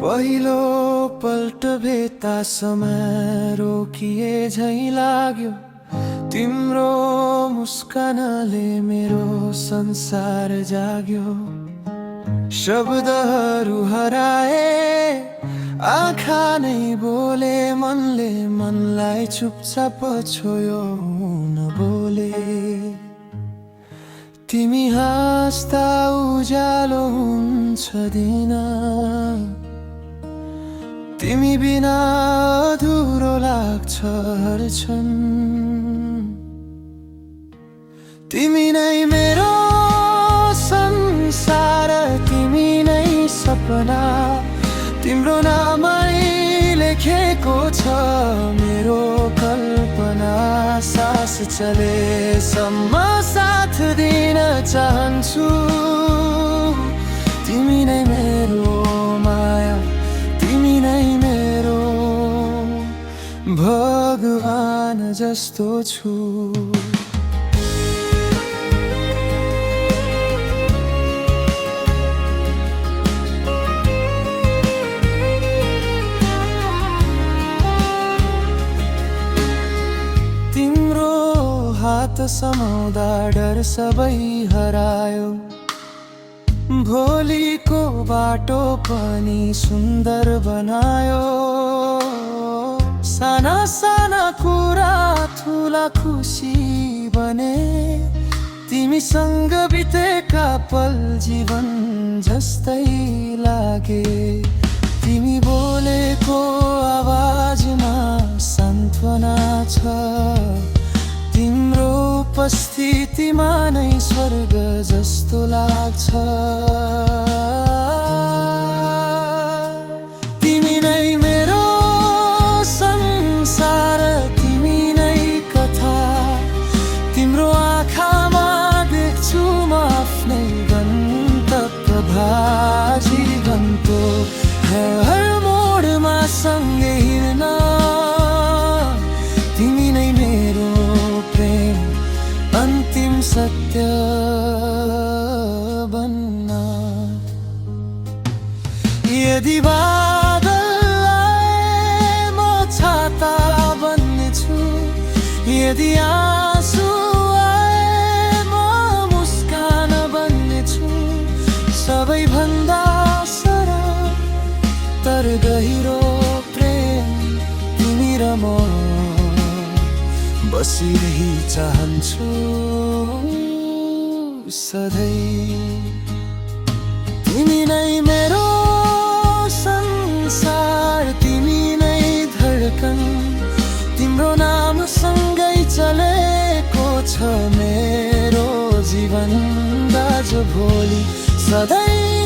पहिलो पल्ट भेट्दा समय रोकिए झैं लाग्यो। तिम्रो मुस्कानले मेरो संसार जाग्यो। शब्दहरू हराए, आँखा नै बोले, मनले मनलाई चुपचाप छोयो नबोले। तिमी हाँस्दा उज्यालो हुन्छ दिन, तिमी बिना अधुरो लाग्छ हर क्षण। तिमी नै मेरो संसार, तिमी नै सपना। तिम्रो नामै लेखेको छ मेरो कल्पना। सास चलेसम्म साथ दिन चाहन्छु। तिमी नै मेरो माया, तिमी नै मेरो भगवान जस्तो छु। तिम्रो हात समाउँदा डर सबै हरायो। भोलिको बाटो पनि सुन्दर बनायो। साना साना कुरा ठुला खुसी बने। तिमीसँग बितेका पल जीवन जस्तै लागे। तिमी बोलेको आवाजमा सान्त्वना छ। तिम्रो उपस्थितिमा नै स्वर्ग जस्तो लाग्छ। तिमी नै मेरो संसार, तिमी नै कथा। तिम्रो आँखामा देख्छु म आफ्नै गन्तव्य। जीवनको हर मोडमा सँगै हिँड्न। तिमी नै मेरो प्रेम अन्तिम सत्य बन्न। यदि बादल आए म छाता बन्नेछु। यदि आँसु आए म मुस्कान बन्नेछु। सबैभन्दा सरल तर गहिरो प्रेम तिमी र म बसिरही चाहन्छु सधैँ। तिमी नै मेरो संसार, तिमी नै धडकन। तिम्रो नाम सँगै चलेको छ मेरो जीवन। आज भोलि सधैँ